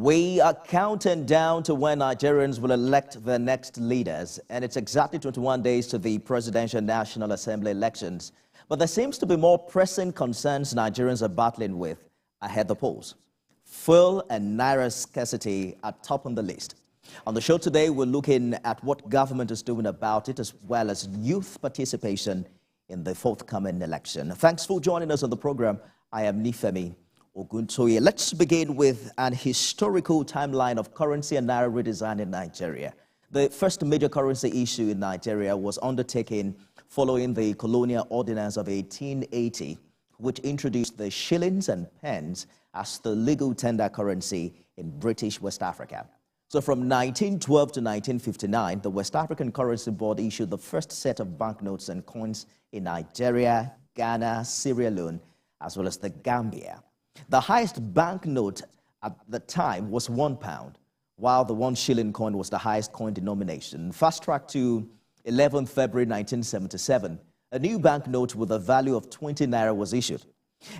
We are counting down to when Nigerians will elect their next leaders, and it's exactly 21 days to the Presidential National Assembly elections. But there seems to be more pressing concerns Nigerians are battling with ahead of the polls. Fuel and naira scarcity are top on the list. On the show today, we're looking at what government is doing about it, as well as youth participation in the forthcoming election. Thanks for joining us on the program. I am Nifemi Oguntoye. Let's begin with an historical timeline of currency and naira redesign in Nigeria. The first major currency issue in Nigeria was undertaken following the colonial ordinance of 1880, which introduced the shillings and pence as the legal tender currency in British West Africa. So from 1912 to 1959, the West African Currency Board issued the first set of banknotes and coins in Nigeria, Ghana, Sierra Leone, as well as the Gambia. The highest banknote at the time was £1, while the 1 shilling coin was the highest coin denomination. Fast track to 11 February 1977, a new banknote with a value of 20 naira was issued.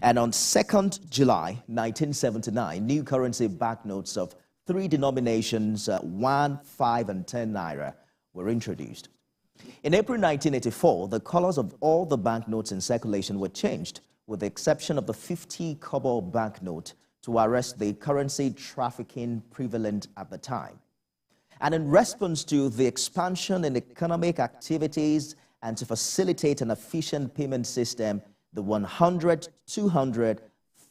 And on 2nd July 1979, new currency banknotes of 3 denominations, 1, 5, and 10 naira, were introduced. In April 1984, the colors of all the banknotes in circulation were changed, with the exception of the 50 kobo banknote, to arrest the currency trafficking prevalent at the time. And in response to the expansion in economic activities and to facilitate an efficient payment system, the 100, 200,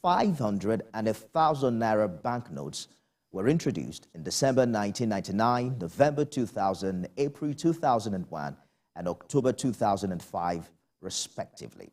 500, and 1,000 naira banknotes were introduced in December 1999, November 2000, April 2001, and October 2005, respectively.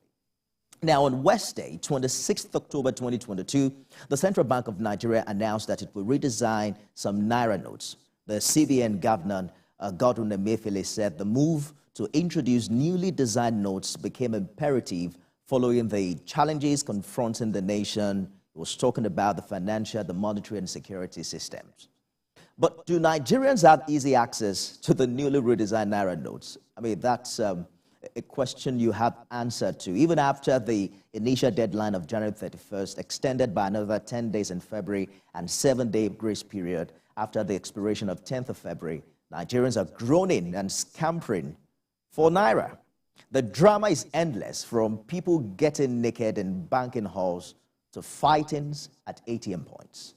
Now, on Wednesday, 26th October 2022, the Central Bank of Nigeria announced that it will redesign some naira notes. The CBN governor, Godwin Emefiele, said the move to introduce newly designed notes became imperative following the challenges confronting the nation. He was talking about the financial, the monetary, and security systems. But do Nigerians have easy access to the newly redesigned naira notes? I mean, that's a question you have answered to, even after the initial deadline of January 31st, extended by another 10 days in February and 7-day grace period after the expiration of 10th of February. Nigerians are groaning and scampering for naira. The drama is endless, from people getting naked in banking halls to fightings at ATM points.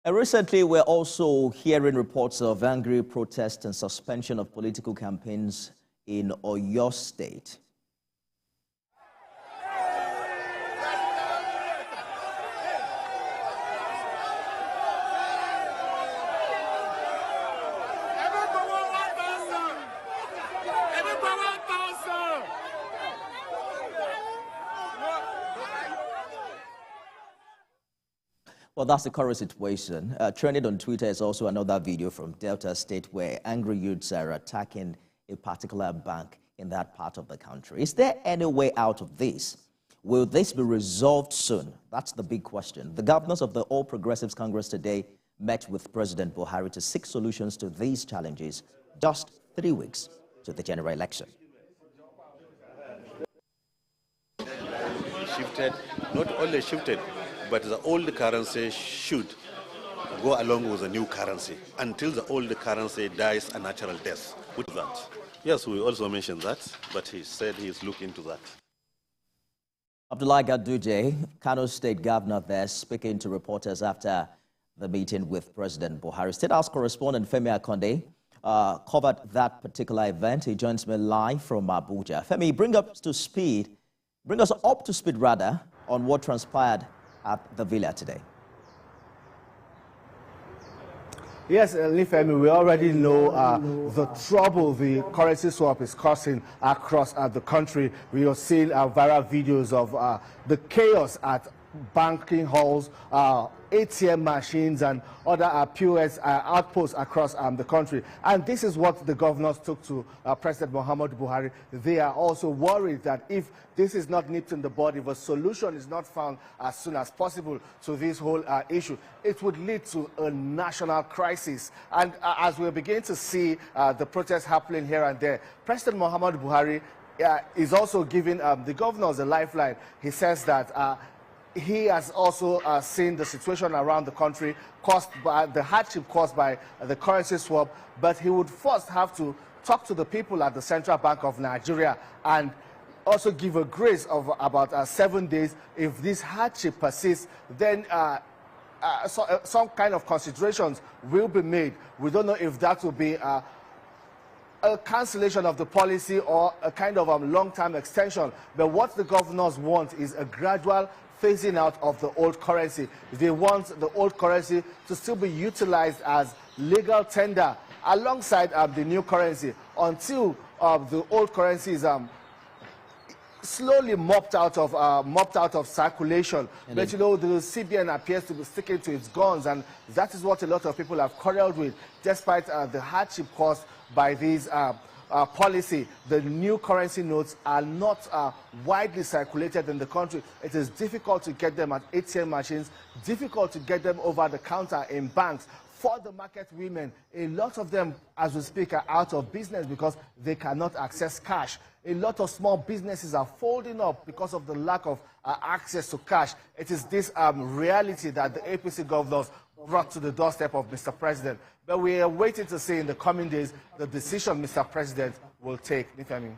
And recently, we're also hearing reports of angry protests and suspension of political campaigns in Oyo State. Well, that's the current situation. Trending on Twitter is also another video from Delta State where angry youths are attacking a particular bank in that part of the country. Is there any way out of this? Will this be resolved soon? That's the big question. The governors of the All Progressives Congress today met with President Buhari to seek solutions to these challenges just 3 weeks to the general election. Shifted, not only shifted, but the old currency should go along with the new currency until the old currency dies a natural death. With that, yes, we also mentioned that, but he said he's looking into that. Abdullahi Gaduje, Kano State Governor there, speaking to reporters after the meeting with President Buhari. State House correspondent Femi Akonde covered that particular event. He joins me live from Abuja. Femi, bring us up to speed on what transpired at the villa today. Yes, Nifemi, we already know the trouble the currency swap is causing across the country. We are seeing viral videos of the chaos at banking halls ATM machines and other POS outposts across the country. And this is what the governors took to President Muhammadu Buhari. They are also worried that if this is not nipped in the bud, if a solution is not found as soon as possible to this whole issue, it would lead to a national crisis. And as we're beginning to see the protests happening here and there, President Muhammadu Buhari is also giving the governors a lifeline. He says that he has also seen the situation around the country caused by the hardship caused by the currency swap, but he would first have to talk to the people at the Central Bank of Nigeria and also give a grace of about 7 days. If this hardship persists, then some kind of considerations will be made. We don't know if that will be a cancellation of the policy or a kind of long-term extension. But what the governors want is a gradual phasing out of the old currency. They want the old currency to still be utilized as legal tender alongside the new currency until the old currency is slowly mopped out of circulation. But you know, the CBN appears to be sticking to its guns, and that is what a lot of people have quarreled with, despite the hardship caused by these policy. The new currency notes are not widely circulated in the country. It is difficult to get them at ATM machines, difficult to get them over the counter in banks. For the market women, a lot of them, as we speak, are out of business because they cannot access cash. A lot of small businesses are folding up because of the lack of access to cash. It is this reality that the APC governors brought to the doorstep of Mr. President. But we are waiting to see in the coming days the decision Mr. President will take. Nifemi.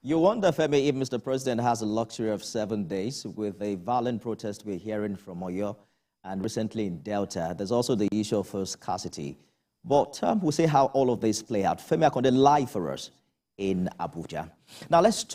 You wonder, Femi, if Mr. President has a luxury of 7 days with a violent protest we're hearing from Oyo and recently in Delta. There's also the issue of scarcity. But we'll see how all of this play out. Femi Akonde live for us in Abuja. Now let's talk